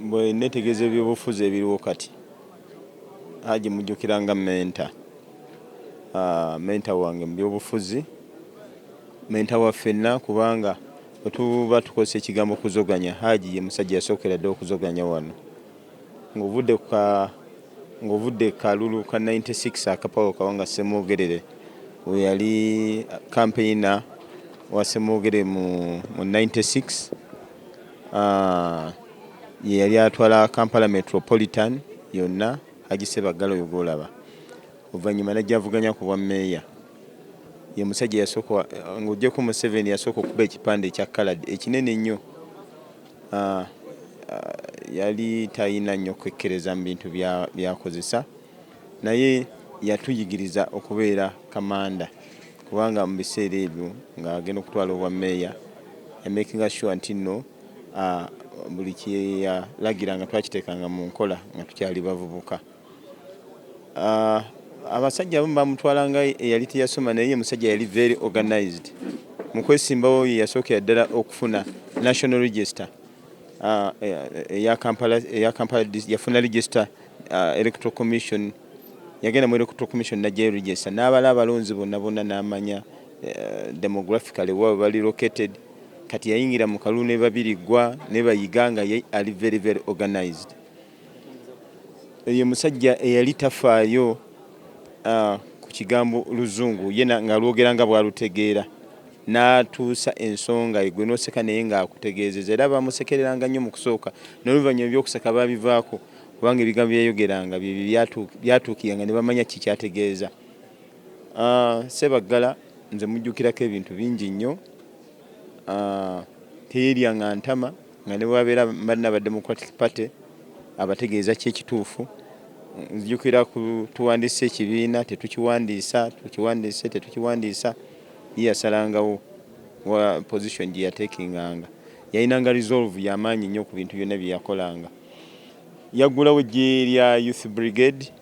bwe netegeeza ebyobufuzi ebiriwo kati Haji mujjukiranga menta wange mu byobufuzi, menta wafenna, kubanga bwe tuba tukozesa ekigambo kuzoganya, Haji ye musajja yasookera ddala okuzoganya wano ng'ovudde kalulu ka 96 akapawo Kawanga Ssemwogerere we yali campaigner wa Ssemwogerere mu 96, ye yali atwala Kampala Metropolitan yonna, Haji Ssebaggala oyo gw'olaba. Oluvannyuma n'ajja avuganya ku bwa mmeeya. Ye musajja yasooka ng'oggyeko Museveni yasooka okuba ekipande ekya colored ekinene ennyo. Yali talina nnyo kwekkereza mu bintu byakozesa, naye yatuyigiriza okubeera kamanda, kubanga mu biseera ebyo ng'agenda okutwala obwa mmeeya yamakinga sure nti nno buli kye yalagiranga twakiteekanga mu nkola nga tukyali bavubuka. Abasajja abamu bamutwalanga eyali teyasoma, naye musajja yali very organized. Mu kwesimbawo ye yasookera ddala okufuna national register eya Kampala yafuna register electoral commission, yagenda mu electoral commission n'ajjayo register, n'abala abalonzi bonna n'amanya demographically waba bali located. Kati yayingira mu kalulu ne babiriggwa ne bayiga nga ye ali very very organized. Ye musajja eyali tafaayo ku kigambo luzungu, ye nga lwogera nga bwalutegeera, n'atuusa ensonga gwe n'oseka naye ng'akutegeezeza, era bamusekereranga nnyo mu kusooka, n'oluvannyuma ebyokuseka babivaako kubanga ebigambo byayogeranga byatuukiranga ne bamanya kikyategeeza. Ssebaggala nze mujjukirako ebintu bingi nnyo. Teyeeryanga ntama nga ne bwabeera banna ba Democratic Party abategeeza ki ekituufu. Nzijukira tuwandiisa ekibiina tetukiwandiisa, ye yasalangawo wa position gye yateekinganga. Yayinanga resolve y'amaanyi nnyo ku bintu byonna bye yakolanga. Yaggulawo eggye lya Youth Brigade,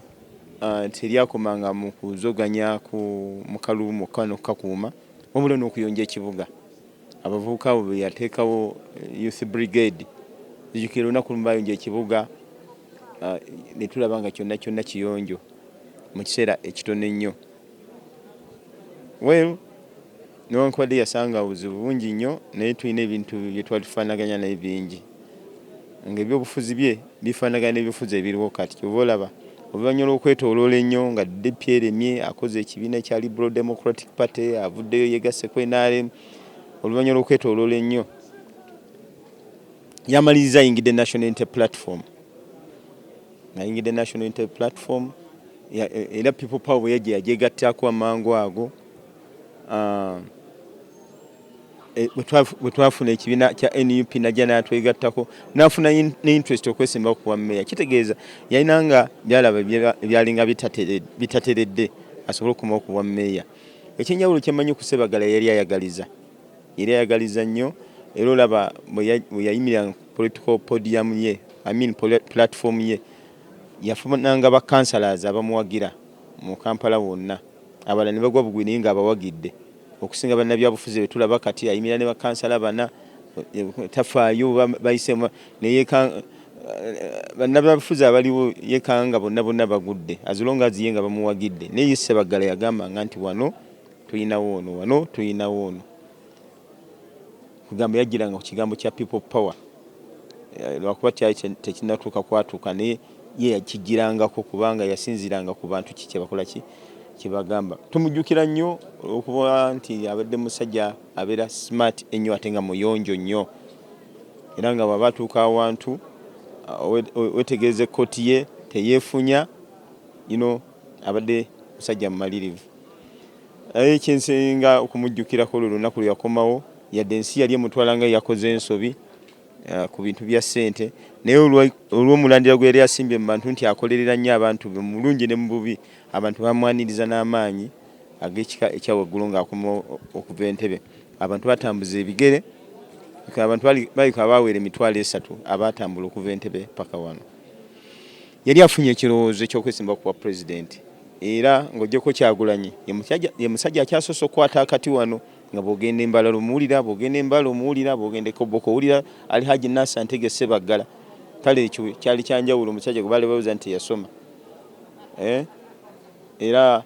teryakomanga mu kuzoganya mu kalulu mwokka n'okukakuuma, wabula n'okuyonja ekibuga. Abavubuka abo be yateekawo Youth Brigade, nzijukira olunaku lumu bayonja ekibuga, ne tulaba nga kyonna kiyonjo mu kiseera ekitono ennyo. Well, newankubadde yasanga obuzibu bungi nnyo, naye tulina ebintu bye twali tufaanaganya naye bingi. Ng'ebyobufuzi bye bifaanagana n'ebyobufuzi ebiriwo kati. Kyova olaba oluvannyuma lw'okwetooloola ennyo nga DPRM akoze ekibiina ekya Liberal Democratic Party, avuddeyo yegasse ku NRM, oluvannyuma lw'okwetooloola ennyo yamaliriza ayingidde National Unity Platform. Ayingidde National Unity Platform era People Power bwe yajja yagyegattako amangu ago. Bwe twafuna ekibiina kya NUP najja n'atwegattako, n'afuna ne interest okwesimbawo ku bwa mmeeya. Kitegeeza yalinanga byalaba byalinga bitateredde asobole okukomawo ku bwa mmeeya. Ekyenjawulo kye mmanyi ku Ssebaggala yali ayagaliza nnyo, era olaba bwe yayimirira political podium ye, platform ye, yafunanga ba councillors abamuwagira mu Kampala wonna, abalala ne bagwa bugwi naye ng'abawagidde. Okusinga bannabyabufuzi be tulaba kati ayimirira ne ba councillor bana, tafaayo bayisemu naye bannabyabufuzi abaliwo yekanga bonna bagudde, as long as ye nga bamuwagidde. Naye Ssebaggala yagambanga nti wano tulinawo ono. Kugamba yajjiranga ku kigambo kya People Power, lwakuba kyali tekinnatuuka kwatuuka, naye ye yakijjirangako kubanga yasinziranga ku bantu kye bakola kye bagamba. Tumujjukira nnyo okuba nti abadde musajja abeera smart ennyo ate nga muyonjo nnyo, era nga bw'aba atuuka awantu wetegereza ekkooti ye teyeefunya, abadde musajja mumalirivu. Ekyensinga okumujjukirako olwo lunaku lwe yakomawo, yadde ensi yali emutwala nga yakoze ensobi ku bintu bya ssente, naye olw'omulandira gwe yali asimbye mu bantu nti akolerera nnyo abantu be mu bulungi ne mu bubi, abantu bamwaniriza n'amaanyi ag'ekika ekyawaggulu ng'akoma okuva Entebbe. Abantu batambuza ebigere, abantu balika abaawera 3,000 abaatambula okuva Entebbe paka wano. Yali afunye ekirowoozo eky'okwesimba ku bwa pulezidenti, era ng'oggyeko Kyagulanyi ye musajja akyasoose okukwata akati wano, nga bw'ogenda Embala omuwulira, bw'ogenda e Koboko owulira ali Haji Nassar Ntege Ssebaggala. kale ekyo kyali kyanjawulo omusajja gwe baali babuuza nti yasoma era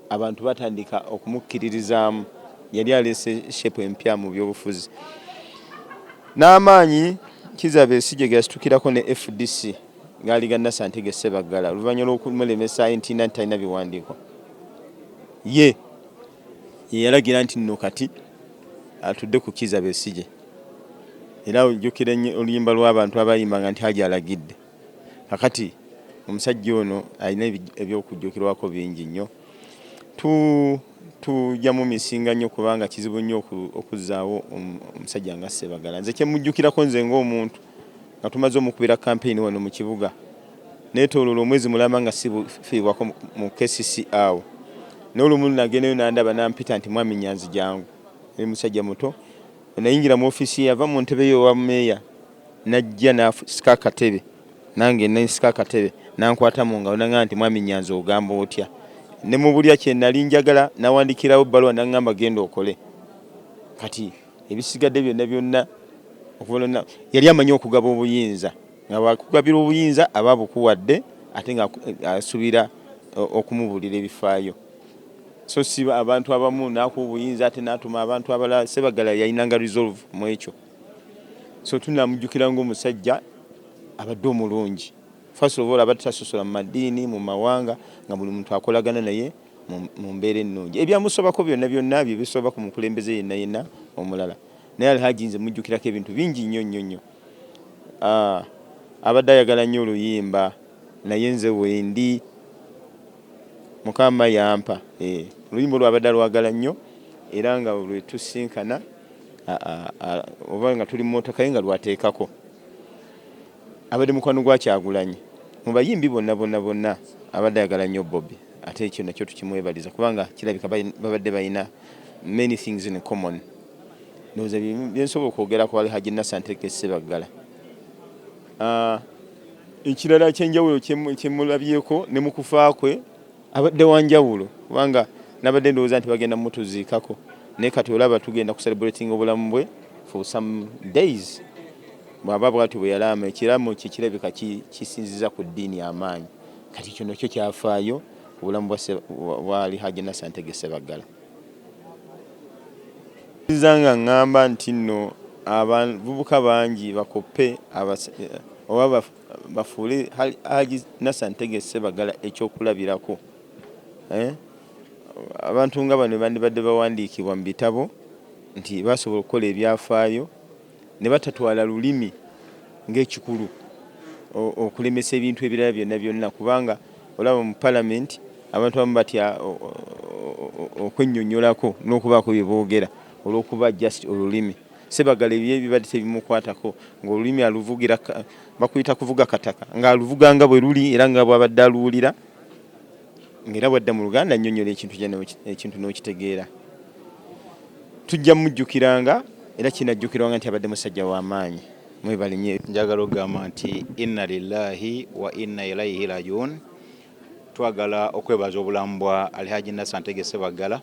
abantu batandika okumukkiririzaamu yali aleese shepu empya mu byobufuzi n'amaanyi Kizza Besigye gasitukirako ne FDC gaali ga Nassantege Ssebaggala oluvannyuma lw'okumulemesa nti talina biwandiiko ye yalagira nti nno kati atudde ku Kizza Besigye era ojjukira oluyimba lw'abantu abayimbanga nti Hajji alagidde kakati omusajja ono alina ebyokujjukirwako bingi nnyo tujja mu misinga nnyo kubanga kizibu nnyo okuzzaawo omusajja nga Ssebaggala nze kyemujjukirako nze ng'omuntu nga tumaze omukubira kampeyini wano mu kibuga neetooloola omwezi mulamba nga sibufiibwako mu KCC awo n'olumu nagendayo nandaba nampita nti mwami Nyanzi jangu eri musajja muto nayingira mu ofiisi yava mu ntebe yo wa meeya najja nasika akatebe nange nasika akatebe nankwata mu ngalo nangamba nti mwami Nyanzi ogamba otya ne mu bulya kye nali njagala nawandikirawo ebbaluwa nangamba genda okole kati ebisigadde byonna okuvolona yali amanyi okugaba obuyinza nga bakugabira obuyinza ababukuwadde ate nga asubira okumubulira ebifaayo so si abantu abamu nakuwa obuyinza ate natuma abantu abalala Ssebaggala yayinanga resolve mu ekyo so tunamujjukira ng'omusajja abadde omulungi first of all abadde tasosola mu madiini mu mawanga nga buli muntu akolagana naye mu mbeera ennungi ebyamusobako byonna bye bisoba ku mukulembeze yenna omulala naye Alhaji nze mujjukirako ebintu bingi nnyo abadde ayagala nnyo oluyimba naye nze wendi Mukama yampa oluyimba lwabadde alwagala nnyo era nga lwe tusinkana oba nga tuli mu mmotoka ye nga lwateekako abadde mukwano gwa Kyagulanyi mu bayimbi bonna abadde ayagala nnyo Bobby ate ekyo nakyo tukimwebaliza kubanga kirabika babadde balina many things in common noza byensobola okwogera ku Alhaji Nassantege Ssebaggala ekirala ekyenjawulo kyemulabyeko ne mu kufa kwe abadde wanjawulo kubanga nabadde ndowooza nti bagenda mutuziikako naye kati olaba tugenda ku celebrating obulamu bwe for some days bwaba bwati bwe yalaama ekiraamo kye kirabika kisinziza ku ddiini amaanyi kati kino kyo kyafaayo obulamu bwa Alhaji Nassantege Ssebaggala nga ngamba nti nno abavubuka bangi bakoppe oba bafuule Alhaji Nassantege Ssebaggala ekyokulabirako abantu nga bano bandibadde bawandiikibwa mu bitabo nti basobola okukola ebyafaayo ne batatwala lulimi ng'ekikulu okulemesa ebintu ebirala byonna kubanga olaba mu palamenti abantu abamu batya okwennyonnyolako n'okubaako bye boogera olw'okuba just olulimi Ssebaggala ebibadde tebimukwatako ng'olulimi aluvugira bakuyita kuvuga kataka ng'aluvuga nga bwe luli era nga bw'abadde aluwulira ng'era bwadda mu Luganda annyonnyola ekintu n'okitegeera tujja mujjukiranga era kinajjukirwanga nti abadde musajja w'amaanyi mwebale nnyo njagala okugamba nti inna lillahi wa inna ilaihi rajiun twagala okwebaza obulamu bwa Alhaji Nassantege Ssebaggala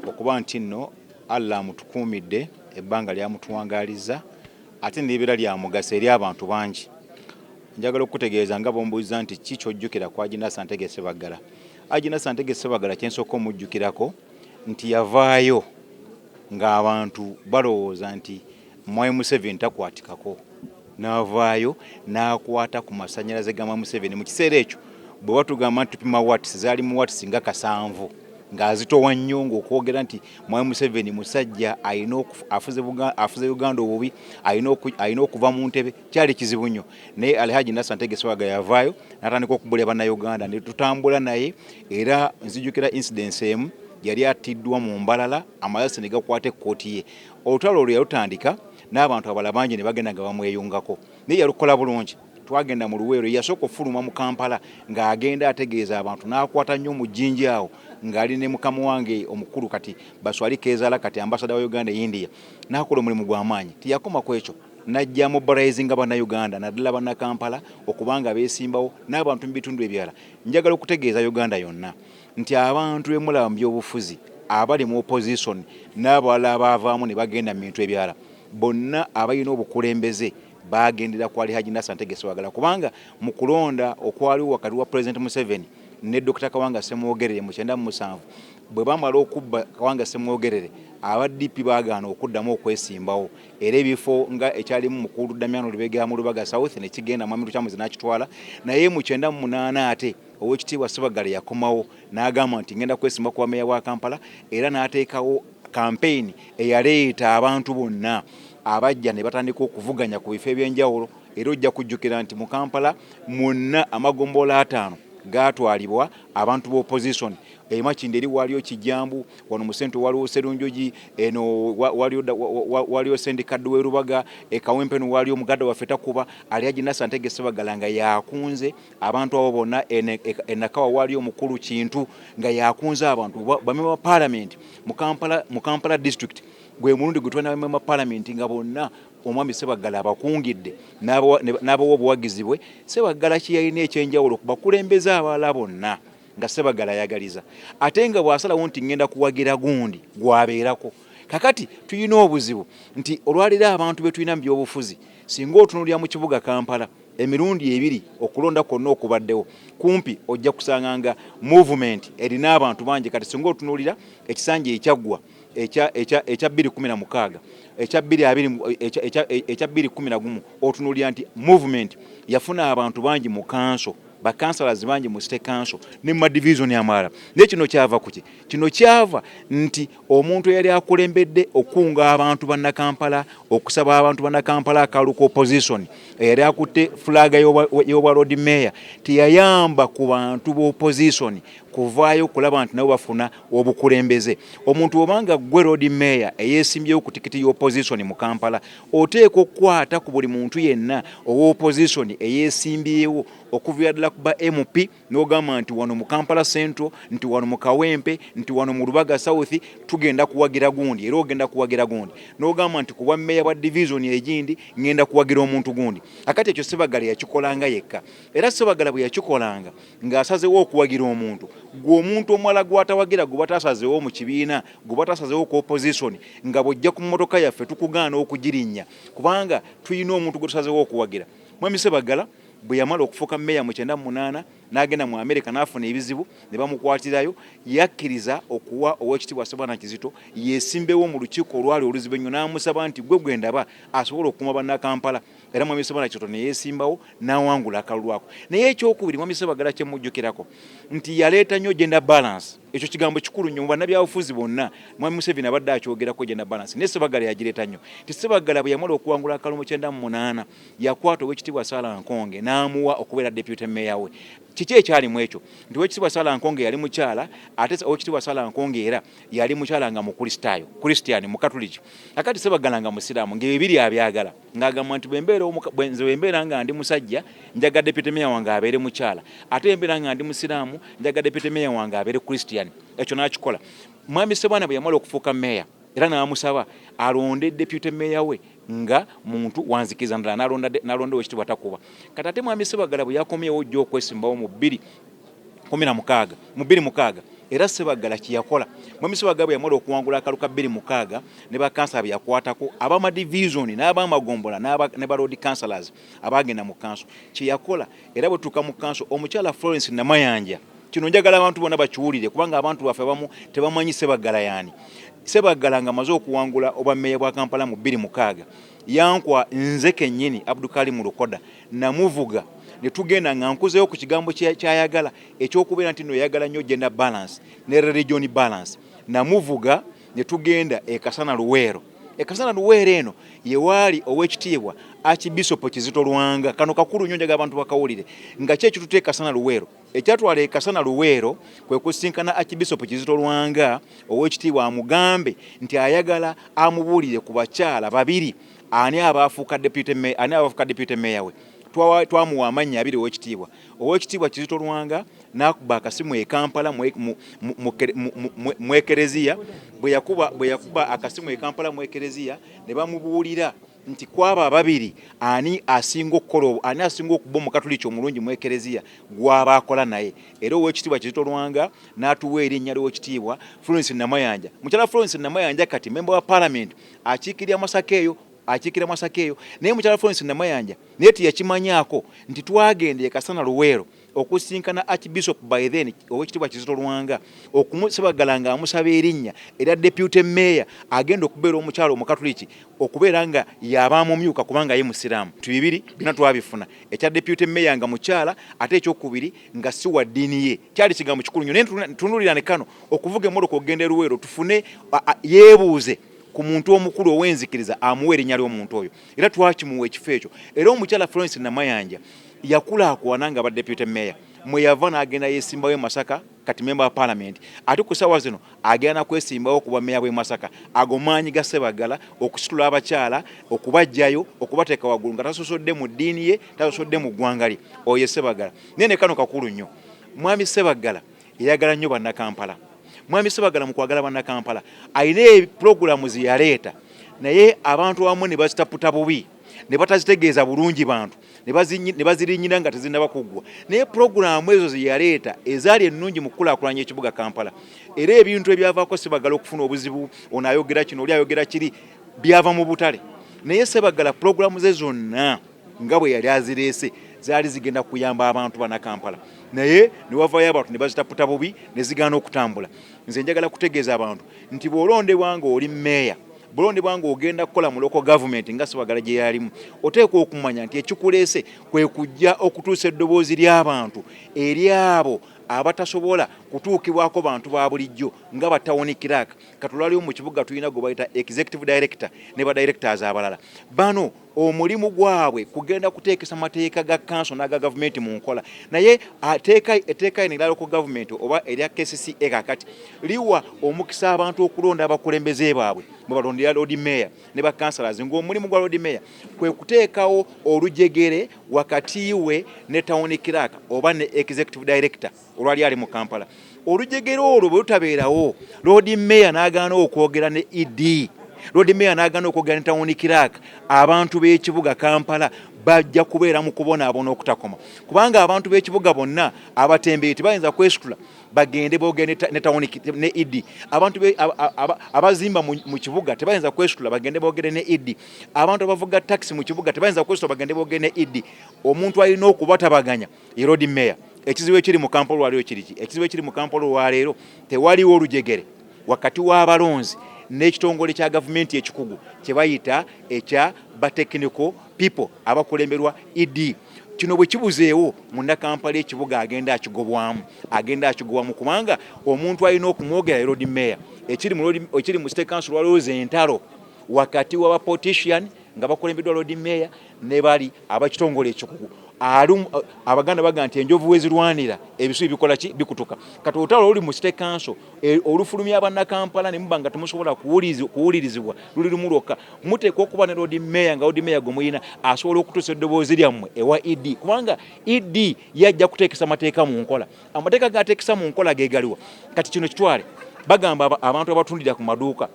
okuba nti nno Allah amutukuumidde ebbanga lyamutuwangaliza ate n'ebiera lya mugaso eri abantu bangi njagala okutegeeza nga bombuuza nti ki kyojjukira ku Alhaji Nassantege Ssebaggala Alhaji Nassantege Ssebaggala kyensooka omujjukirako nti yavaayo ng'abantu balowooza nti Mwai Museveni takwatikako n'avaayo n'akwata ku masannyalaze ga Mwai Museveni mu kiseera ekyo bwe batugamba nti tupima watts zaali mu watts nga 7 ng'azitowa nnyo ng'okwogera nti Mwai Museveni musajja afuze Uganda obubi alina okuva mu ntebe kyali kizibu nnyo naye Alhaji Nassantege Ssebaggala yavaayo n'atandika okubulya bannayuganda ne tutambula naye era nzijukira incidence emu yali atiddwa mu Mbalala amalasi ne gakwata ekkooti ye olutalo olwo yalutandika n'abantu abala bangi ne bagenda nga bamweyungako naye yalukola bulungi twagenda mu Luweero yasooka okufuluma mu Kampala ng'agenda ategeeza abantu n'akwata nnyo mu jjinja awo ng'ali ne mukama wange omukulu kati Baswali Kezaala kati ambasada wa Uganda e India n'akola omulimu gw'amaanyi tiyakoma ku ekyo najja mobilizinga bannayuganda naddala bannakampala okubanga beesimbawo n'abantu mu bitundu ebirala njagala okutegeeza Uganda yonna nti abantu bemulaba mu byobufuzi abali mu opposition n'abalala abaavaamu ne bagenda mu bintu ebirala bonna abalina obukulembeze bagendera kwali Haji Nassan Tegese Wagala kubanga mu kulonda okwaliwo wakati wa President Museveni ne Dr. Kawanga Semwogerere mu 1997 bwe bamala okubba Kawanga Semwogerere aba DP baagaana okuddamu okwesimbawo era ebifo nga ekyalimu mukulu Damiano Lubega mu Lubaga South ne kigenda Mwami Lukyamuzi n'akitwala naye mu 98 ate Oweekitiibwa Ssebaggala yakomawo n'agamba nti ngenda kwesimba kwa meya wa Kampala era n'ateekawo campaign eyaleeta abantu bonna abajja ne batandika okuvuganya ku bifo ebyenjawulo era ojja kujjukira nti mu Kampala mwonna amagombolola 5 gaatwalibwa abantu b'opposition Makindye eri waliyo Kijambu wano mu Sente waliwo Serunjoji eno waliyo Sendikaddu we Lubaga Kawempe no waliyo Mugadda waffe Takuba ali Haji Nassan Tegese Wagala nga yakunze abantu abo bonna enakawa waliyo mukulu Kintu nga yakunze abantu bamema parliament mu Kampala district gwe mulundi gutwana bamema parliament nga bonna omwami Ssebaggala abakungidde n'abawa obuwagizi bwe Ssebaggala kiyalina ekyenjawulo kubakulembeze abalala bonna nga Ssebaggala yagaliza ate nga bw'asalawo nti ngenda kuwagira gundi gwabeerako kakati tuyina obuzibu nti olwalira abantu be tuyina mu byobufuzi singa otunulira mu kibuga Kampala emirundi ebiri okulonda kwonna okubaddewo kumpi ojja kusanganga movement erina abantu bangi kati singa otunulira ekisanja ekyaggwa ekya 2016 ekya 2011 otunulira nti movement yafuna abantu bangi mu kanso bakansalazi bangi mu state council ne mu division amalala ne kino kyava kuki kino kyava nti omuntu yali akulembedde okunga abantu banna Kampala okusaba abantu banna Kampala akaluko opposition yali akutte flag y'obwa road mayor tiyayamba ku bantu b'opposition kuvaayo kulaba nti nabo bafuna obukulembeze omuntu obanga gwe road mayor eyesimbyewo ku tikiti y'opposition mu Kampala oteeka okukwata ku buli muntu yenna ow'opposition eyesimbyewo okuvira ddala kuba MP n'ogamba nti wano mu Kampala Central nti wano mu Kawempe nti wano mu Lubaga South tugenda kuwagira gundi era ogenda kuwagira gundi n'ogamba nti kuba meya wa division egindi ngenda kuwagira omuntu gundi akati ekyo Ssebaggala yakikolanga yekka era Ssebaggala bwe yakikolanga ng'asazewo okuwagira omuntu gwe omuntu omwala gwatawagira gwe batasazewo mu kibiina gwe batasazewo ku opposition nga bw'ojja ku mmotoka yaffe tukugaana okugirinnya kubanga tuyina omuntu gwe tusazewo okuwagira Mwami Ssebaggala bwe yamala okufuuka meya mu 98 n'agenda mu America n'afuna ebizibu ne bamukwatirayo yakkiriza okuwa Oweekitiibwa Ssebaana Kizito yesimbewo mu lukiiko olwali oluzibu ennyo n'amusaba nti gwe gwendaba asobola okukuma banna Kampala era Mwami Ssebaana Kizito ne yeesimbawo n'awangula akalulu ako naye ekyokubiri Mwami Ssebaggala kye mujjukirako nti yaleeta nnyo gender balance ekyo kigambo kikulu nnyo mu bannabyabufuzi bonna Mwami Museveni abadde akyogerako gender balance ne Ssebaggala yagireeta nnyo ti Ssebaggala bwe yamala okuwangula akalulu mu 98 yakwata Oweekitiibwa Sarah Nkonge n'amuwa okubeera deputy mayor we kiki ekyali mu ekyo nti Oweekitiibwa Sarah Nkonge yali mukyala ate Oweekitiibwa Sarah Nkonge era yali mukyala nga mukristaayo Christian mu Catholic akati Ssebaggala nga musiraamu ng'ebibiri abyagala ng'agamba nti bwembeera nga ndi musajja njaga deputy mayor wange abeere mukyala ate embeera nga ndi musiraamu njaga deputy mayor wange abeere Christian ekyo n'akikola Mwami Ssebaana bwe yamala okufuuka mayor era n'amusaba alonde deputy mayor we nga muntu wanzikiza ndala nalonda Oweekitiibwa Takuba kati ate Mwami Ssebaggala bwe yakomyewo ojja okwesimbawo mu 2016 era Ssebaggala kiyakola Mwami Ssebaggala bwe yamala okuwangula akalu ka 2016 ne bakansala bye yakwatako abama division n'abamagombola ne ba road councillors abagenda mu kanso kiyakola era bwe tuka mu kanso omukyala Florence Namayanja kino njagala abantu bonna bakiwulire kubanga abantu baffe abamu tebamanyi Ssebaggala yani Ssebaggala nga amaze okuwangula obwammeeya bwa Kampala mu 2016 yankwa nze kennyini Abdulkarim Lukoda namuvuga ne tugenda nga nkuzeeyo ku kigambo kyayagala ekyokubeera nti no yagala nnyo gender balance ne religion balance namuvuga ne tugenda Kasana Luweero eno yewaali Oweekitiibwa Archbishop Kizito Lwanga kano kakulu nnyo njaga abantu bakawulire nga kye kitutte Kasana Luweero ekyatwala Kasana Luweero kwe kusinkana Archbishop Kizito Lwanga Oweekitiibwa amugambe nti ayagala amubuulire ku bakyala babiri ani abafuuka deputy mayor we twamuwa amannya abiri Oweekitiibwa Kizito Lwanga n'akuba akasimu e Kampala mu ekereziya bwe yakuba akasimu e Kampala mu ekereziya ne bamubuulira nti kwaba ababiri ani asinga okuba omukatuliki omulungi mu ekereziya gwaba akola naye era Oweekitiibwa Kizito Lwanga n'atuwa erinnya ly'Oweekitiibwa Florence Namayanja mukyala Florence Namayanja kati member wa parliament akiikirira Masaka eyo akiikira Masaka eyo naye mukyala Florence Namayanja naye teyakimanyako nti twagenda Kasana Luweero okusinkana Archbishop by then owekitiibwa Kizito Lwanga okumusabagala nga amusaba erinnya era deputy mayor agenda okubeera omukyalo omukatuliki okubeera nga yabamumyuka kubanga ye musiraamu. Bibiri bina twabifuna, ekya deputy mayor nga mukyala ate ekyokubiri nga si wa ddiini ye, kyali kigambo kikulu nnyo. Naye tunulira ne kano okuvuga emmotoka okugenda e Luweero tufune yeebuuze ku muntu omukulu ow'enzikiriza amuwa erinnya ly'omuntu oyo era twakimuwa ekifo ekyo. Era omukyala Florence Namayanja yakulaakuwana nga ba deputy mayor mwe yava n'agenda yeesimbawo e Masaka kati member wa parliament ate ku ssaawa zino agenda kwesimbawo kuba meya bw'e Masaka. Ago maanyi ga Ssebaggala okusitula abakyala okubajjayo okubateeka waggulu nga tasosodde mu ddiini ye tasosodde mu ggwanga lye oyo ye Ssebaggala. Naye ne kano kakulu nnyo, mwami Ssebaggala eyagala nnyo bannakampala. Mwami Ssebaggala mu kwagala bannakampala alina pulogulaamu ze yaleeta naye abantu abamu ne bazitaputa bubi ne batazitegeeza bulungi bantu ne bazirinyira nga tezinnaba kuggwa. Naye pulogulaamu ezo ze yaleeta ezaali ennungi mu kukulaakulanya ekibuga Kampala era ebintu ebyavaako Ssebaggala okufuna obuzibu, ono ayogera kino oli ayogera kiri, byava mu butale. Naye Ssebaggala pulogulaamu ze zonna nga bwe yali azireese zaali zigenda kuyamba abantu bannakampala naye ne wavayo abantu ne bazitaputa bubi ne zigaana okutambula. Nze njagala kutegeeza abantu nti bw'olondebwa nga oli meeya, bulondebwa nga ogenda kukola mu local government nga Ssebaggala gye yalimu, oteekwa okumanya nti ekikuleese kwe kujja okutuusa eddoboozi ly'abantu eri abo abatasobola kutuukibwako bantu ba bulijjo nga ba town clerk. Katulwaliwo mu kibuga tulina gwe bayita executive director ne ba directors abalala. Bano omulimu gwabwe kugenda kuteekesa mateeka ga council n'aga government mu nkola. Naye etteeka erya local government oba erya KCCA kakati liwa omukisa abantu okulonda abakulembeze baabwe bwe balondera Lord Mayor ne ba councillors. Ng'omulimu gwa Lord Mayor kwe kuteekawo olujegere wakati we ne town clerk oba ne executive director olwali ali mu Kampala. Olujegere olwo bwe lutabeerawo, Lord Mayor n'agaana okwogera ne ED, Lord Mayor n'agaana okwogera ne town clerk, abantu b'ekibuga Kampala bajja kubeera mu kubonaabona okutakoma. Kubanga abantu b'ekibuga bonna abatembeeyi tebayinza kwesitula bagende boogere ne town ne ED. Abantu abazimba mu kibuga tebayinza kwesitula bagende boogere ne ED. Abantu abavuga taxi mu kibuga tebayinza kwesitula bagende boogere ne ED. Omuntu alina okubatabaganya ye Lord Mayor. Ekizibu ekiri mu Kampala olwaleero kiriki? Ekizibu ekiri mu Kampala olwaleero tewaliwo olujegere wakati w'abalonzi n'ekitongole kya gavumenti ekikugu kye bayita ekya ba technical people abakulemberwa ED. Kino bwe kibuzeewo munnakampala ekibuga agenda akigobwamu kubanga omuntu alina okumwogera Lord Mayor. Ekiri mu State Council olwaleero z'entalo wakati w'abapolitician nga bakulembeddwa Lord Mayor ne bali abakitongole ekikugu. Abaganda baga nti enjovu wezirwanira ebisubi bikola ki bikutuka. Kati olutalo luli mu State Council olufulumya bannakampala ne mubanga temusobola kuwulirizibwa luli lumu lwokka. Muteekwa okuba ne Lord Mayor nga Lord Mayor gwe muyina asobola okutuusa eddoboozi lyammwe ewa ED kubanga ED yajja kuteekesa mateeka mu nkola. Amateeka g'ateekesa mu nkola geegaliwa. Kati kino kitwale bagamba abantu abatundira ku maduuka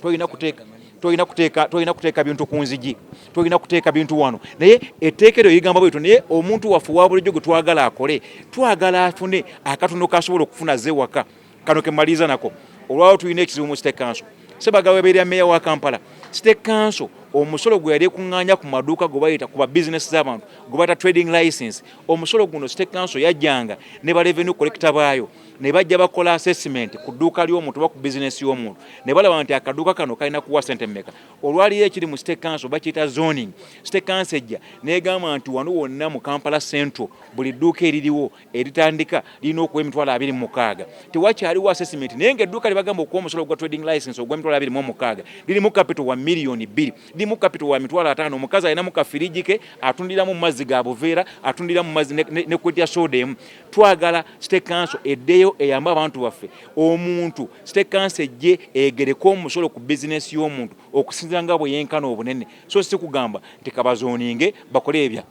toyina kuteeka bintu ku nzigi, toyina kuteeka bintu wano. Naye etteeka eryo ligamba bwetyo, naye omuntu waffe wa bulijjo gwe twagala akole, twagala afune akatono kasobola okufuna ze waka. Kano ke maliza nako. Olwawo tulina ekizibu mu State Council. Ssebaggala webeerera meeya wa Kampala. State Council omusolo gwe yali ekuŋŋaanya ku maduuka gwe bayita ku ba bizinesi z'abantu gwe bayita trading license, omusolo guno State Council yajjanga ne ba revenue collector baayo ne bajja bakola assessment ku dduuka ly'omuntu oba ku bizinesi y'omuntu ne balaba nti akaduuka kano kalina kuwa ssente mmeka. Olwaliyo ekiri mu State Council bakiyita zoning. State Council ejja n'egamba nti wano wonna mu Kampala Central buli dduuka eririwo eritandika lirina okuwa emitwalo 26. Tewakyaliwo assessment naye ng'edduuka libagamba okuwa omusolo gwa trading license ogw'emitwalo 26 lirimu capital wa miliyoni 2, lirimu capital wa mitwalo 5. Omukazi alinamu kafiriji ke atundiramu mazzi ga buveera, atundiramu mazzi ne kwetya soda emu. Twagala State Council eddeyo eyamba abantu baffe. Omuntu State Council ejje egereko omusolo ku bizinesi y'omuntu okusinziira nga bwe yenkana obunene. So si kugamba nti kabazoninge bakole ebya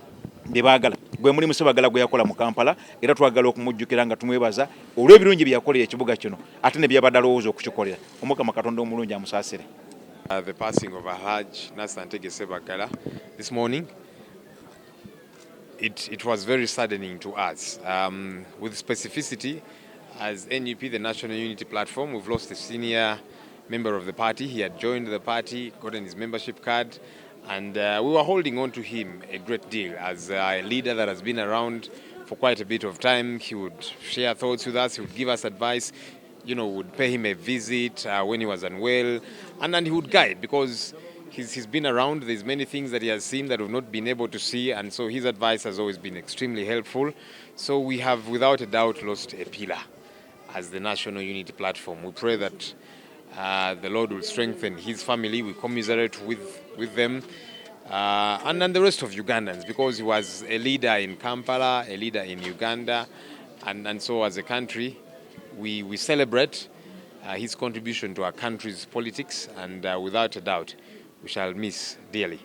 bye baagala. Gwe mulimu Ssebaggala gwe yakola mu Kampala era twagala okumujjukira nga tumwebaza olw'ebirungi bye yakolera ekibuga kino ate ne byabadde alowooza okukikolera. Omukama Katonda omulungi amusaasire. The passing of Haj Nasantege Ssebaggala this morning, it was very saddening to us. With specificity, as NUP, the National Unity Platform, we've lost a senior member of the party. He had joined the party, gotten his membership card, And we were holding on to him a great deal as a leader that has been around for quite a bit of time. He would share thoughts with us, he would give us advice, would pay him a visit when he was unwell, and then he would guide because he's been around. There's many things that he has seen that we've not been able to see, and so his advice has always been extremely helpful. So we have, without a doubt, lost a pillar as the National Unity Platform. We pray that the Lord will strengthen his family. We commiserate with them and then the rest of Ugandans, because he was a leader in Kampala, a leader in Uganda, and so as a country, we celebrate his contribution to our country's politics, and without a doubt, we shall miss dearly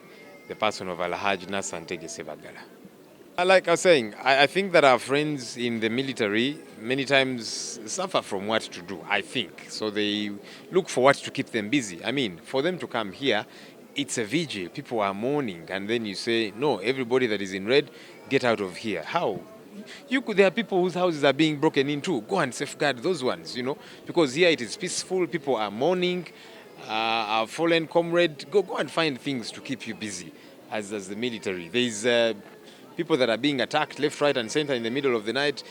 the person of Alhaji Nasantege Sebagala. Like I was saying, I think that our friends in the military many times suffer from what to do, I think. So they look for what to keep them busy. I mean, for them to come here, it's a vigil. People are mourning, and then you say, no, everybody that is in red, get out of here. How? There are people whose houses are being broken into. Go and safeguard those ones, because here it is peaceful. People are mourning. Our fallen comrade, go and find things to keep you busy as the military. There's people that are being attacked left, right, and center in the middle of the night.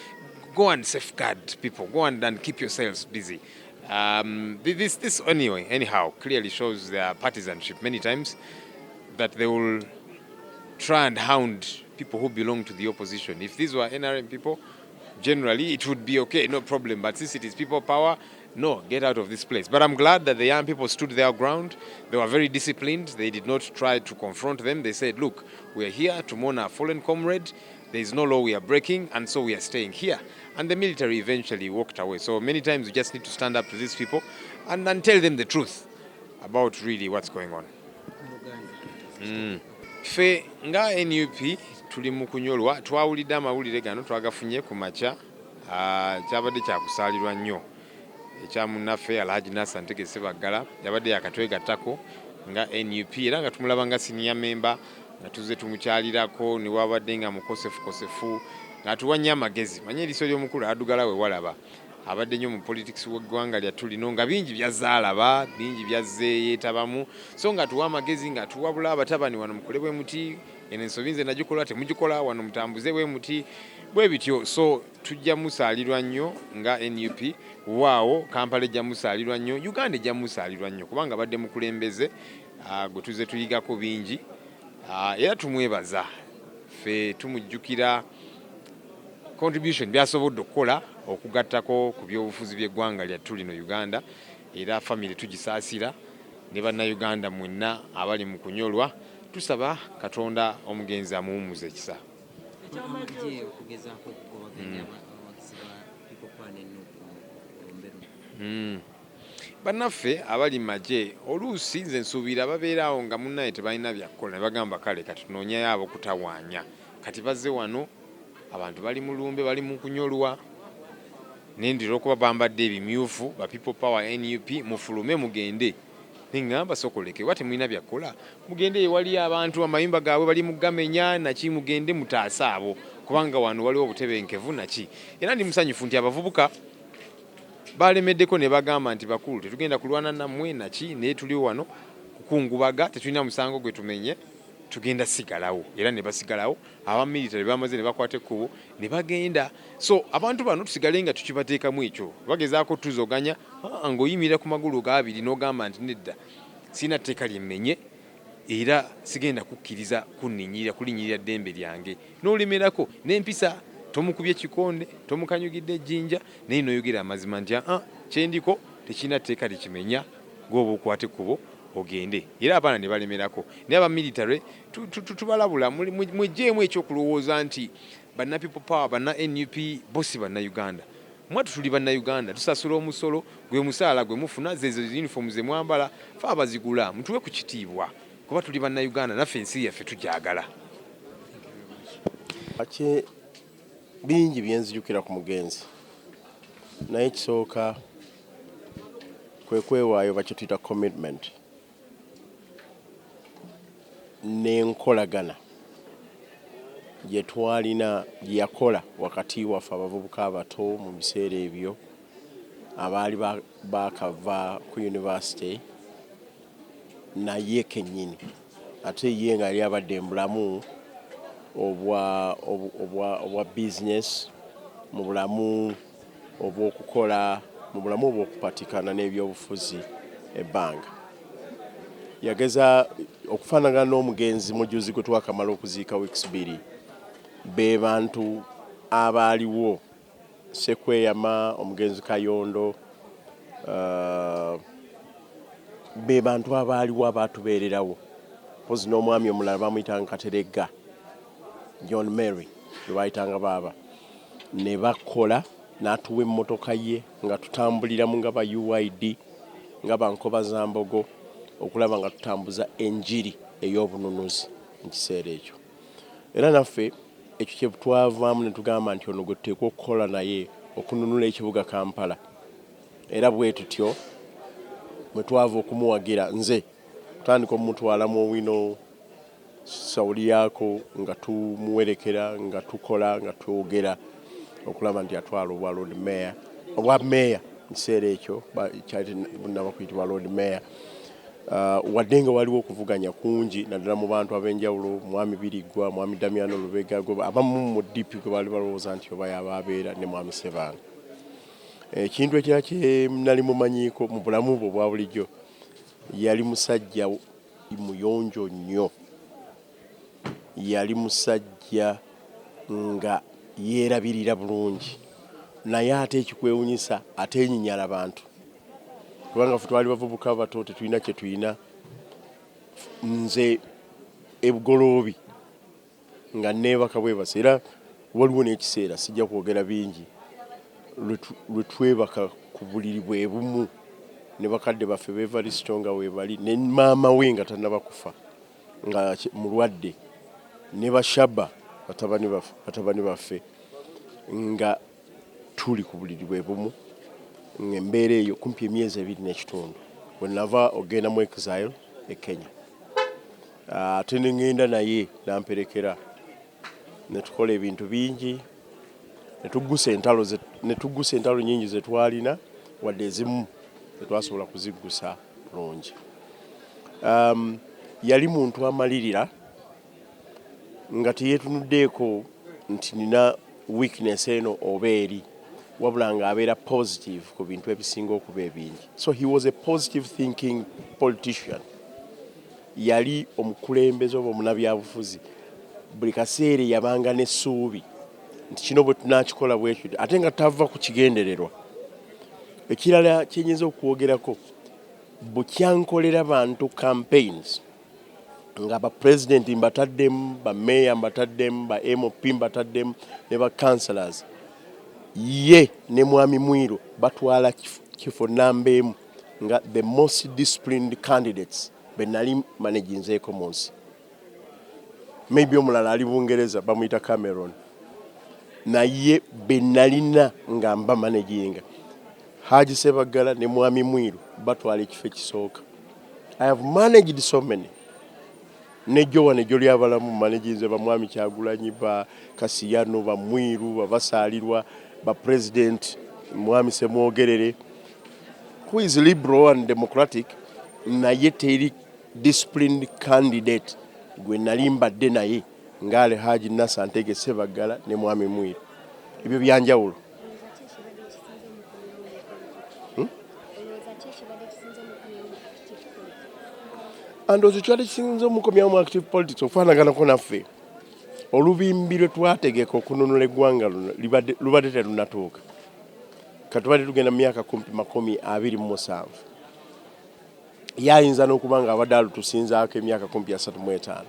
Go and safeguard people. Go and keep yourselves busy. This anyhow clearly shows their partisanship many times, that they will try and hound people who belong to the opposition. If these were NRM people, generally it would be okay, no problem. But since it is people power, no, get out of this place. But I'm glad that the young people stood their ground. They were very disciplined. They did not try to confront them. They said, look, we are here to mourn our fallen comrade. There is no law we are breaking, and so we are staying here. And the military eventually walked away. So many times we just need to stand up to these people and tell them the truth about really what's going on. Fe nga NUP tuli mu kunyolwa, twawulidde amawulire gano twagafunye ku makya, kyabadde kyakusaalirwa nnyo ekya munnaffe Alhaji Nasantege Sebagala yabadde yakatwegattako nga NUP, era nga tumulaba nga senior member, nga tuzze tumukyalirako ne wabadde nga mukosefu nga tuwanya amagezi. Manye eriiso ly'omukulu addugala we walaba, abadde nnyo mu politics w'eggwanga lyattu lino, nga bingi byazze alaba, bingi byazze yeetabamu, so nga tuwa amagezi, nga tuwabula abatabani wano mukole bwe muti, eno ensobi nze nagikola temugikola, wano mutambuze bwe muti, bwe bityo. So tujja musaalirwa nnyo nga NUP, waawo Kampala ejja musaalirwa nnyo, Uganda ejja musaalirwa nnyo, kubanga badde mukulembeze gwe tuzze tuyigako bingi, era tumwebaza, ffe tumujjukira contribution byasobodde okukola okugattako ku byobufuzi by'eggwanga lyattu lino Uganda, era family tugisaasira ne bannayuganda mwenna abali mu kunyolwa, tusaba Katonda omugenzi amuwummuza ekisa. Bannaffe abali magye oluusi nze nsuubira babeeraawo nga munnaye tebalina byakukola ne bagamba kale kati tunoonyayo ab'okutawaanya, kati bazze wano abantu bali mu lumbe, bali mu kunyolwa, nendira okuba bambadde ebimyufu ba People Power NUP, mufulume mugende. Ningamba sokoleke wate mulina byakola, mugende ewali abantu amayumba gaabwe bali mugamenya naki, mugende mutaasa abo, kubanga wano waliwo obutebenkevu naki. Era ndi musanyufu nti abavubuka balemeddeko ne bagamba nti bakulu tetugenda kulwana nammwe naki, naye tuli wano kukungubaga, tetulina musango gwe tumenye, tugenda sigalawo. Era ne basigalawo, aba military bamaze ne bakwata ekkubo ne bagenda. So abantu bano tusigale nga tukibateekamu ekyo, bagezaako tuzoganya ng'oyimira ku magulu gaabiri n'ogamba nti nedda sina tteeka lyemmenye era sigenda kukkiriza kulinnyirira ddembe lyange, n'olemerako n'empisa tomukubye kikonde, tomukanyugidde ejjinja, naye n'oyogera amazima nti kyendiko tekirina tteeka likimenya, gw'oba okwate ekkubo ogende. Era abaana ne balemerako. Naye aba military tubalabula mujjeemu ekyokulowooza nti banna People Power, banna NUP, bosi banna Uganda. Mwatu tuli banna Uganda, tusasula omusolo, gwe musaala gwe mufuna, zezo uniform ze mwambala, fe abazigula, mutuwe ku kitiibwa. Kuba tuli banna Uganda, naffe ensi yaffe tugyagala. Bingi byenzijukira ku mugenzi, naye kisooka kwe kwewaayo bakyo tuyita commitment n'enkolagana gye twalina gye yakola wakati waffe abavubuka abato mu biseera ebyo abaali bakava ku university naye kennyini ate ye nga yali abadde mbulamu obwa business, mu bulamu obw'okukola, mu bulamu obw'okupatikana n'ebyobufuzi ebbanga. Yageza okufaanagana n'omugenzi mujuzi gwe twakamala okuziika weeks 2 be bantu abaaliwo Sekweyama, omugenzi Kayondo, be bantu abaaliwo abaatubeererawo. Mpozi n'omwami omulala bamuyitanga Kateregga, John Mary gwe baayitanga baaba, ne bakola n'atuwa emmotoka ye nga tutambuliramu nga ba UID nga bankoba za mbogo okulaba nga tutambuza enjiri ey'obununuzi mu kiseera ekyo. Era naffe ekyo kye twavaamu ne tugamba nti ono gwe tuteekwa okukola naye okununula ekibuga Kampala. Era bwe tutyo bwe twava okumuwagira nze kutandika omutwala mu Owino sawuli yaako nga tumuwerekera nga tukola nga twogera okulaba nti atwala obwa meya mu kiseera ekyo bunaba kuyitibwa Lord Mayor. Wadde nga waliwo okuvuganya kungi naddala mu bantu ab'enjawulo, mwami Biriggwa, mwami Damiano Lubega, abamu mu DP gwe baali balowooza nti oba yabaabeera ne mwami Sebanga. Ekintu ekirala kye nali mumanyiiko mu bulamu bwe obwa bulijjo, yali musajja muyonjo nnyo, yali musajja nga yeerabirira bulungi, naye ate ekikwewunyisa ateenyinyala bantu. Kubanga ffe twali bavubuka abato tetulina kye tulina. Nze ebugoloobi nga neebaka bwebasa, era waliwo n'ekiseera sijja kwogera bingi lwe twebaka ku buliri bwe bumu ne bakadde baffe Evaristo nga weebali ne maama we nga tannaba kufa nga mulwadde, ne Bashaba batabani baffe nga tuli ku buliri bwe bumu. Embeera eyo kumpi emyezi 2 n'ekitundu bwe nava ogenda mu exile e Kenya. Ate ne ngenda naye namperekera ne tukola ebintu bingi, ne tuggusa entalo nyingi ze twalina wadde ezimu tetwasobola kuziggusa bulungi. Yali muntu amalirira nga teyeetunuddeeko nti nina weakness eno oba eri, wabula nga abeera positive ku bintu ebisinga okuba ebingi. So he was a positive thinking politician. Yali omukulembeze oba omunabyabufuzi buli kaseera yabanga n'essuubi nti kino bwe tunaakikola bwekyo, ate nga tava ku kigendererwa. Ekirala kyenyinza okwogerako, bukyankolera bantu campaigns nga ba president mbataddemu, ba mayor mbataddemu, ba MOP mbataddemu ne ba councillors, ye ne mwami Mwiru batwala kifo nambeemu nga the most disciplined candidates be nali managinzeeko mu nsi. Maybe omulala ali Bungereza bamuyita Cameron, naye be nalina nga mba managinga Haji Sebagala ne mwami Mwiru batwala ekifo ekisooka. I have managed so many. Ne Jowa ne Joli abalamu managinze ba mwami Kyagulanyi, ba Kasiyano, ba Mwiru, ba Basaalirwa, ba president mwami Semwogerere, who is liberal and democratic, naye teri disciplined candidate gwe nali mbadde naye ngale Haji Nasantege Sebagala ne mwami Mwiru. Ebyo byanjawulo. Andoozi kyali kisinze omukomyawo mu active politics okufaanaganako naffe. Olubimbi lwe twategeka okununula eggwanga lubadde terunatuuka. Katubadde tugenda mu myaka 27. Yayinza n'okuba nga abadde alutusinzaako emyaka 35.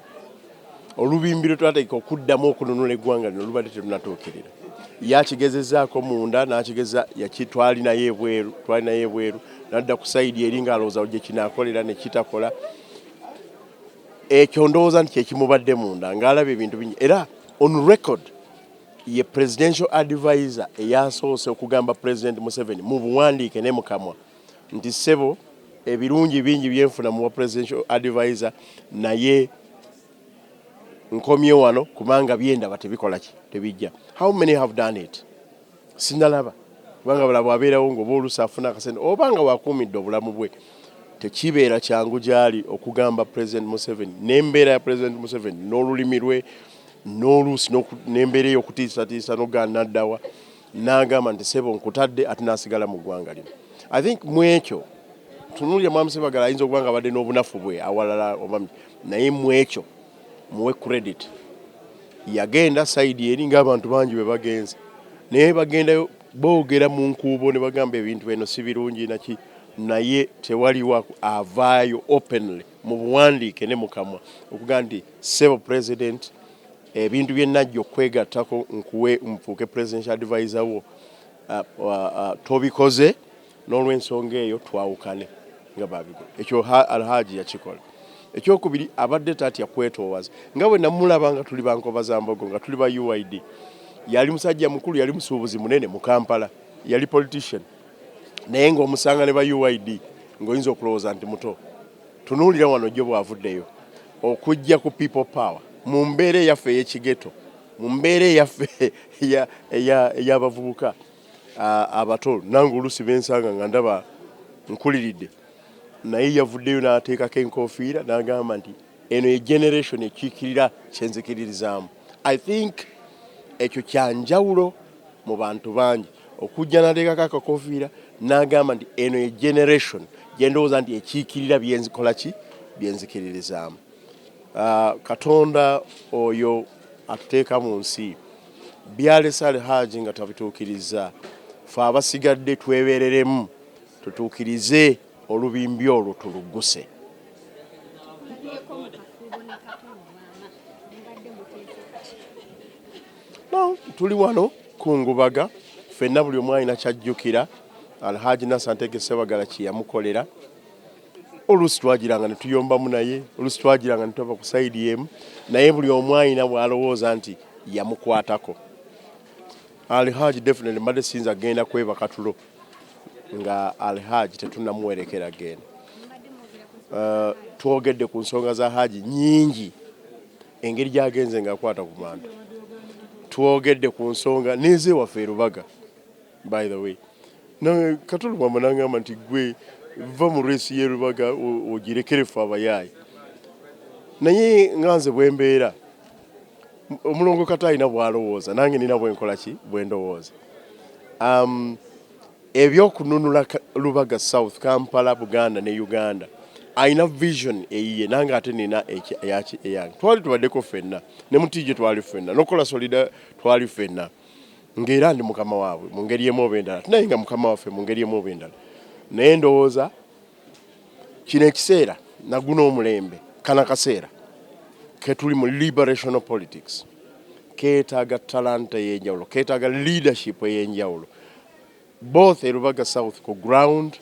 Olubimbi lwe twategeka okuddamu okununula eggwanga lino lubadde terunatuukirira. Yakigezezzaako munda n'akigeza twali naye ebweru n'adda ku sayidi eri ng'alowooza gye kinaakolera ne kitakola. Ekyo ndowooza nti kyekimubadde munda ng'alaba ebintu bingi. Era on record ye presidential advisor eyasoose okugamba President Museveni mu buwandiike ne mukamwa nti ssebo ebirungi bingi byenfuna mu presidential advisor, naye nkomye wano kubanga byendaba tebikola ki tebijja. How many have done it? Sinalaba kubanga bala bwabeerawo ng'oba oluusi afuna akasente oba nga wakuumidde obulamu bwe. tekibeera kyangu gyali okugamba President Museveni n'embeera ya President Museveni n'olulimi lwe n'oluusi n'embeera ey'okutiisatiisa n'ogaana addawa n'agamba nti sebo nkutadde ate n'asigala mu ggwanga lino. I think mu ekyo tunuulira Mwami Ssebaggala ayinza okuba nga abadde n'obunafu bwe awalala oba naye mu ekyo muwe credit. Yagenda sayidi eri ng'abantu bangi bwe bagenze naye bagendayo boogera mu nkuubo ne bagamba ebintu bino si birungi naki naye tewaliwo avaayo openly mu buwandiike ne mu kamwa okuga nti sebo president ebintu bye najja okwegattako nkuwe nfuuke presidential advisor wo tobikoze n'olw'ensonga eyo twawukane nga babikola. Ekyo Alhaji yakikola. Ekyokubiri abadde tatya kwetoowaza nga bwe namulaba nga tuli bankoba za mbogo nga tuli ba UID. Yali musajja mukulu, yali musuubuzi munene mu Kampala, yali politician naye ng'omusanga ne ba UID ng'oyinza okulowooza nti muto. Tunuulira wano jjo bw'avuddeyo okujja ku people power mu mbeera eyaffe ey'ekigeto, mu mbeera eyaffe ey'abavubuka abato. Nange oluusi bensanga nga ndaba nkuliridde naye yavuddeyo n'ateekako enkofiira n'agamba nti eno ye generation ekiikirira kyenzikiririzaamu. I think ekyo kyanjawulo mu bantu bangi okujja n'ateekako akakofiira n'agamba nti eno ye generation gye ndowooza nti ekiikirira byenzikola ki byenzikiririzaamu. Katonda oyo atuteeka mu nsi byalese Alhaji nga tabituukiriza, fe abasigadde twebereremu tutuukirize olubimbi olwo tulugguse. No, tuli wano kungubaga ffenna buli omu alina kyajjukira Alhaji Nassantege Ssebaggala kye yamukolera. Oluusi twagiranga ne tuyombamu naye, oluusi twagiranga ne tuva ku sayidi emu naye buli omu alina bw'alowooza nti yamukwatako. Alhaji definitely mbadde sinza agenda kwebaka tulo nga Alhaji tetunnamuwerekera genda. Twogedde ku nsonga za Haji nyingi engeri gy'agenze ng'akwata ku bantu. Twogedde ku nsonga n'eze waffe e Lubaga by the way. Nange Katulu Bwama n'angamba nti gwe va mu reesi y'e Lubaga ogirekere ffe abayaayi. Naye nga nze bwe mbeera omulongo kata alina bw'alowooza nange nina bwe nkola ki bwe ndowooza. Ebyokununula Lubaga South, Kampala, Buganda ne Uganda alina vision eyiye nange ate nina eyange. Twali tubaddeko ffenna ne mutijje twali ffenna n'okola solida twali ffenna ng'era ndi mukama waabwe mu ngeri emu oba endala naye nga mukama waffe mu ngeri emu oba endala. Naye ndowooza kino ekiseera naguno omulembe kana kaseera ke tuli mu liberational politics keetaaga talanta ey'enjawulo, keetaaga leadership ey'enjawulo both e Lubaga South ku ground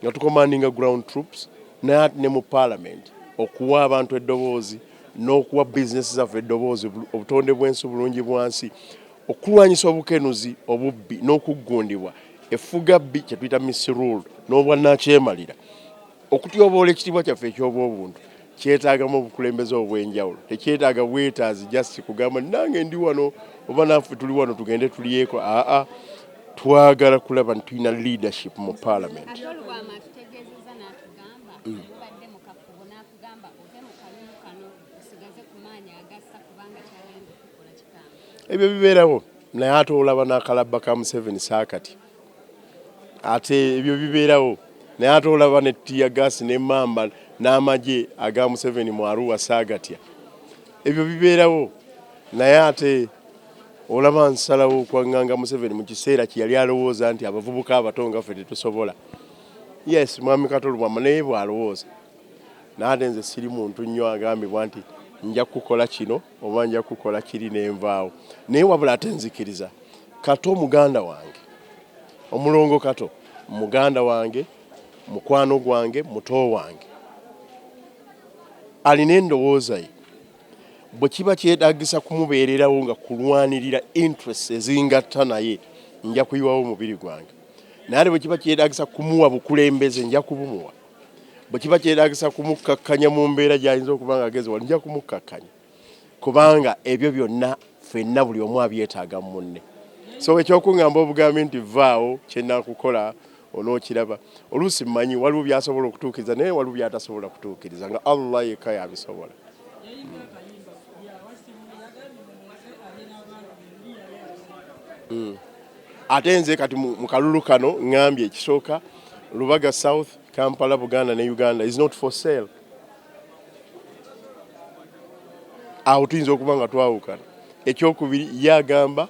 nga tucommandinga ground troops naye ne mu parliament okuwa abantu eddoboozi n'okuwa bizinesi zaffe eddoboozi obutonde bw'ensi bulungi bwansi okulwanyisa obukenuzi obubbi n'okuggundibwa effugabbi kye tuyita misrule n'obwannakyemalira okutyoboola ekitiibwa kyaffe eky'obwobuntu kyetaagamu obukulembeze obw'enjawulo. Tekyetaaga bwetaazi just kugamba nange ndi wano oba naffe tuli wano tugende tulyeko. Twagala kulaba nti tulina leadership mu parliament. Ebyo bibeerawo naye ate olaba n'akalabba ka Museveni saakati ate ebyo bibeerawo naye ate olaba ne tiyagasi n'emmamba n'amagye aga Museveni mu Arua saagatya. Ebyo bibeerawo naye ate olaba nsalawo okwaŋŋanga Museveni mu kiseera kye yali alowooza nti abavubuka abato nga ffe tetusobola. Yes, Mwami Katulu Bwama naye bw'alowooza naate nze siri muntu nnyo agambibwa nti nja kukola kino oba nja kukola kiri n'envaawo naye wabula ate nzikiriza Kato muganda wange, omulongo Kato muganda wange, mukwano gwange, muto wange alina endowooza ye bwe kiba kyetaagisa kumubeererawo nga kulwanirira interest ezingatta naye nja kuyiwawo omubiri gwange naye bwe kiba kyetaagisa kumuwa bukulembeze nja kubumuwa. Bwe kiba kyetaagisa kumukkakkanya mu mbeera gy'ayinza okuba nga ageze wali nja kumukkakkanya kubanga ebyo byonna ffenna buli omu abyetaaga mu munne. So ekyokuŋŋamba obugambi nti vaawo kye nnakukola onookiraba oluusi mmanyi waliwo byasobola okutuukiriza naye waliwo byatasobola kutuukiriza nga Allah yekka yabisobola. Ate nze kati mu kalulu kano ngambye ekisooka Lubaga South, Kampala, Buganda ne Uganda is not for sale. Awo tuyinza okuba nga twawukana. Ekyokubiri yagamba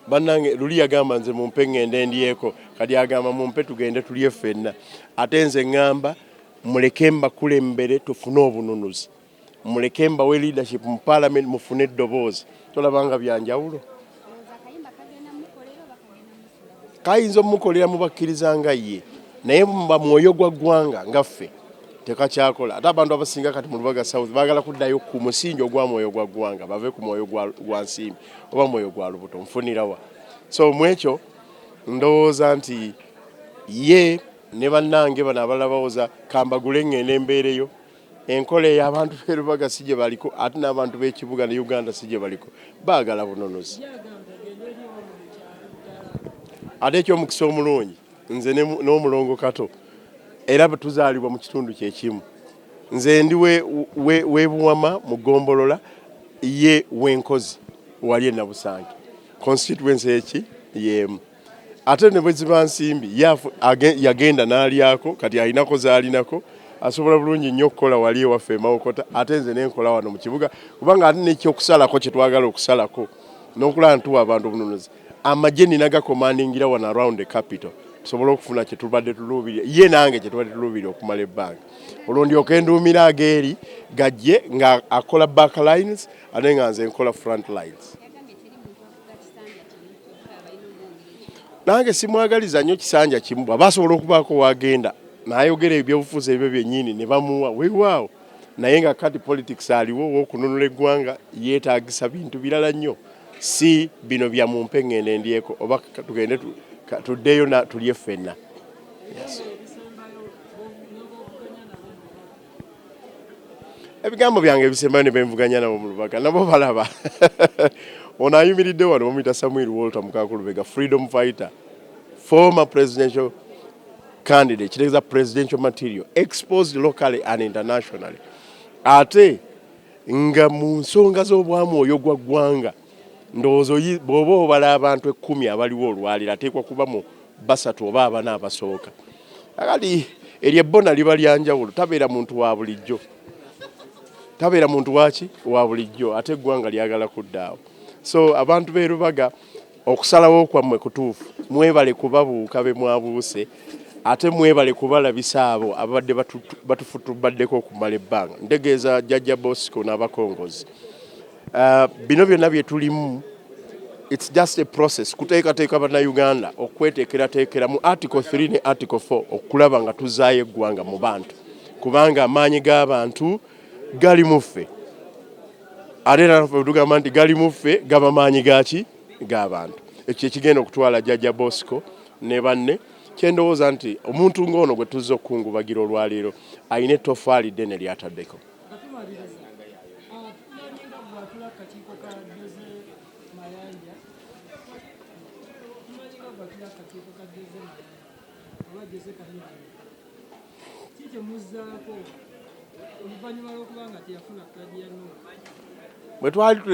bannange luli yagamba nze mumpe ngende ndyeko kati agamba mumpe tugende tulye ffenna. Ate nze ngamba muleke mbakulembere tufune obununuzi. Muleke mbawe leadership mu parliament mufune eddoboozi. Tolabanga byanjawulo. Kayinza omukolera mubakkiriza nga ye naye mba mwoyo gwa ggwanga ngaffe tekakyakola. Ate abantu abasinga kati mu Lubaga South baagala kuddayo ku musingi ogwa mwoyo gwa ggwanga bave ku mwoyo gwa nsimbi oba mwoyo gwa lubuto nfunirawa. So mwekyo ndowooza nti ye ne bannange bano abalala bawooza kambagule ngende embeereyo enkola eyo abantu b'e Lubaga si gye baliko ate n'abantu b'ekibuga ne Uganda si gye baliko baagala bunonozi. Ate ekyomukisa omulungi nze n'omulongo Kato era tuzaalibwa mu kitundu kyekimu. Nze ndi weebuwama mu Gombolola ye Wenkozi wali e Nabusange constituency eki yemu. Ate ne bwe ziba nsimbi yagenda n'alyako kati alinako zaalinako asobola bulungi nnyo okukola wali ewaffe Mawokota. Ate nze nenkola wano mu kibuga kubanga ate n'ekyokusalako kye twagala okusalako n'okulaba ntuwa abantu obununuzi. Amagye nina gakomandingira wano around the capital tusobola okufuna kye tubadde tuluubirira ye nange kye tubadde tuluubirira okumala ebbanga. Olwo ndyoka enduumira ageeri gajje nga akola back lines ate nga nze nkola front lines. Nange simwagaliza nnyo kisanja kimu bw'aba asobola okubaako wagenda n'ayogera ebyobufuzi ebyo byennyini ne bamuwa weewaawo naye nga kati politics aliwo w'okununula eggwanga yeetaagisa bintu birala nnyo si bino bya mumpe ngende ndyeko oba tugende tuddeyo na tulye ffenna. Yes. Ebigambo byange ebisembayo ne benvuganya nabo mu Lubaga nabo balaba. Ono ayimiridde wano bamuyita Samuel Walter Mukakulubega, freedom fighter, former presidential candidate, kitegeeza presidential material, exposed locally and internationally. Ate nga mu nsonga z'obwamwoyo gwa ggwanga ndowooza bw'oba obala abantu 10 abaliwo olwaliro ateekwa kuba mu basatu oba abana abasooka. Akati eryo ebbona liba lyanjawulo tabeera muntu wa bulijjo. Tabeera muntu waki wa bulijjo ate eggwanga lyagala kuddaawo. So abantu b'e Lubaga okusalawo kwammwe kutuufu. Mwebale kubabuuka be mwabuuse ate mwebale kubalabisa abo abadde batufutubaddeko okumala ebbanga. Ntegeeza Jjajja Bosco n'abakongozi. Bino byonna bye tulimu it's just a process kuteekateeka bannayuganda okweteekerateekera mu article 3 ne article 4 okulaba nga tuzaayo eggwanga mu bantu kubanga amaanyi g'abantu gali muffe. Ate naffe tugamba nti gali muffe gaba maanyi gaki g'abantu. Ekyo ekigenda okutwala Jjajja Bosco ne banne kyendowooza nti omuntu ng'ono gwe tuzza okukungubagira olwaleero ayina ettofaali ddene lyataddeko.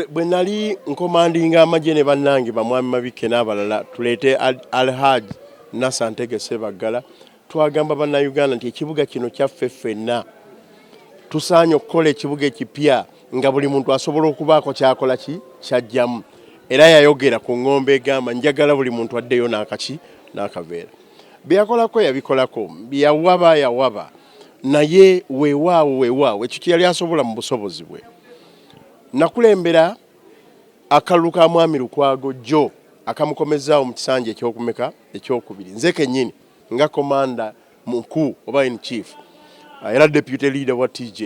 Bwe nali nkomandinga amagye ne bannange bamwami Mabike n'abalala tuleete Alhaj Nasantege Sebaggala twagamba bannayuganda nti ekibuga kino kyaffe ffenna tusaanye okukola ekibuga ekipya nga buli muntu asobola okubaako kyakola kyajjamu. Era yayogera ku ngombe egamba njagala buli muntu addeyo n'akaveera. Bye yakolako yabikolako yawaba naye weewaawo ekyo kye yali asobola mu busobozi bwe. Nakulembera akalulu ka Mwami Lukwago Joe akamukomezaawo mu kisanja ekyokubiri nze kennyini nga komanda mukuu oba in chief era deputy leader wa TJ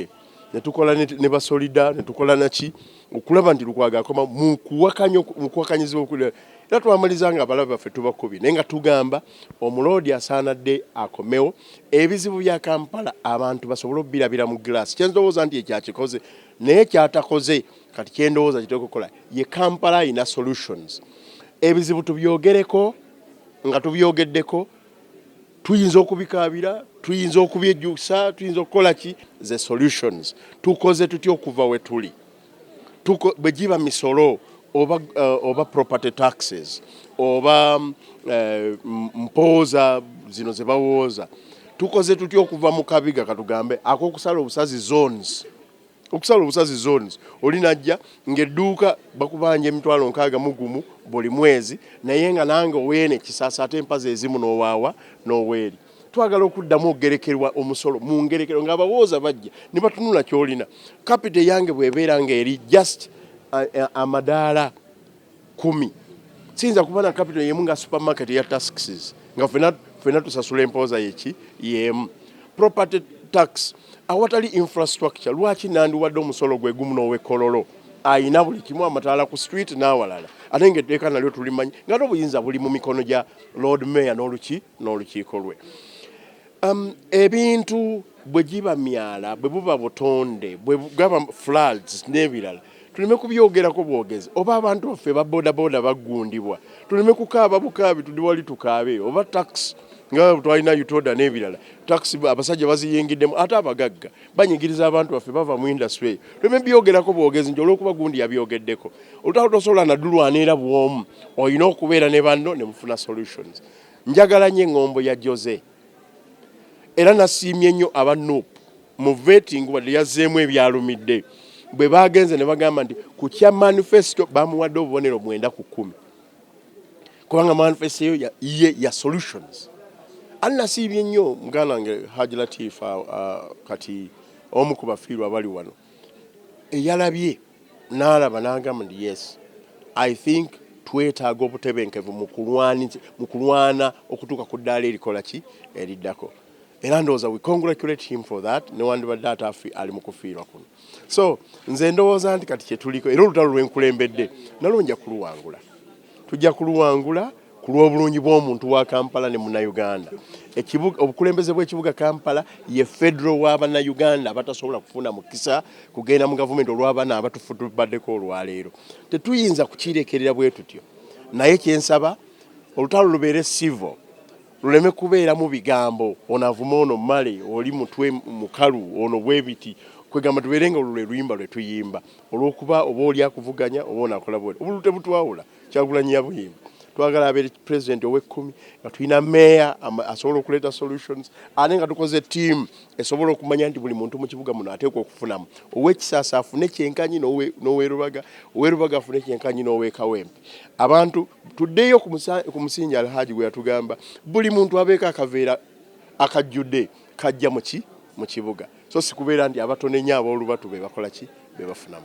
ne tukola ne basolida ne tukola naki okulaba nti Lukwago akoma mu kuwakanyizibwa okulira era twamaliza nga abalaba baffe tubakubi naye nga tugamba omuloodi asaanadde akomewo ebizibu bya Kampala abantu basobola obbirabira mu glass. Kyendowooza nti ekyakikoze naye kyatakoze kati kyendowooza kitoko kukola ye Kampala ina solutions. Ebizibu tubyogereko nga tubyogeddeko tuyinza okubikaabira, tuyinza okubyejjusa, tuyinza okukola ki the solutions. Tukoze tutya okuva we tuli. Bwe giba misolo oba property taxes oba mpooza zino ze bawooza, tukoze tutya okuva mu kabiga katugambe ak'okusala obusazi zones. Okusala obusazi zones olinajja ng'edduuka bakubanja $61,000 buli mwezi, naye nga nange oweene kisaasa ate empaza ezimu n'owaawa n'oweeri. Twagala okuddamu okugerekerwa omusolo mu ngerekero ng'abawooza bajja ne batunula ky'olina. Capital yange bw'ebeera ng'eri just amadaala 10. Siyinza kuba na capital yemu nga supermarket ya taxes nga ffenna tusasula empooza yemu. Property tax awatali infrastructure, lwaki nandiwadde omusolo gwe gumu n'ow'ekkololo ayina buli kimu, amataala ku street n'awalala, ate ng'etteeka nalyo tulimanyi ng'ate obuyinza buli mu mikono gya Lord Mayor n'olukiiko lwe. Ebintu bwe giba myala, bwe buba butonde, bwe gaba floods n'ebirala, tuleme kubyogerako bwogezi. Oba abantu baffe ba bodaboda baggundibwa, tuleme kukaaba bukaabi tuli wali tukaabe. Oba tax nga twalina yutoda n'ebirala, tax abasajja baziyingiddemu, ate abagagga banyigiriza abantu baffe bava mu industry. Tuleme byogerako bwogezi nti olw'okuba gundi yabyogeddeko. Olutalo tosobola naddulwanira bw'omu, olina okubeera ne banno ne mufuna solutions. Njagala nnyo eŋŋombo ya Jose. Era nasiimye nnyo aba NUP mu vetting wadde yazzeemu ebyalumidde. Bwe bagenze ne bagamba nti ku kya manifesto bamuwadde obubonero 9 ku 10. Kubanga manifesto ye ya solutions. Nasiimye nnyo muganda wange Haji Latif kati omu ku bafiirwa abali wano. Eyalabye n'alaba n'agamba nti yes, I think twetaaga obutebenkevu mu kulwana okutuuka ku ddaala erikola ki eriddako. Era ndowooza we congratulate him for that, newandibadde ate ali mu kufiirwa kuno. So nze ndowooza nti kati kyetuliko era olutalo lwenkulembedde nalwo nja kuluwangula. Tujja kuluwangula ku lw'obulungi bw'omuntu wa Kampala ne Munnayuganda. Obukulembeze bw'ekibuga Kampala ye federal w'Abannayuganda abatasobola kufuna mukisa kugenda mu gavumenti olw'abaana abatufutubaddeko olwaleero. Tetuyinza kukirekerera bwe tutyo. Naye kyensaba olutalo lubeere civil. Luleme kubeera mu bigambo, ono avuma ono male, oli mutwe mukalu, ono bwebiti. Kwegamba tubeerenga olwo lwe luyimba lwe tuyimba. Olw'okuba oba oli akuvuganya oba onaakola bwoti. Obululu tebutwawula, Kyagulanyi yabuyimba. Twagala abeere president ow'ekkumi nga tulina meya asobola okuleeta solutions, ate nga tukoze team esobola okumanya nti buli muntu mu kibuga muno ateekwa okufunamu. Ow'ekisaasa afune kyenkanyi n'oweerubaga, oweerubaga afune kyenkanyi n'oweekawempe. Abantu tuddeyo ku musingi Alhaji gwe yatugamba buli muntu abeeko akaveera akajjudde kajja mu kibuga. So si kubeera nti abatono ennyo ab'olubatu be bakola ki be bafunamu.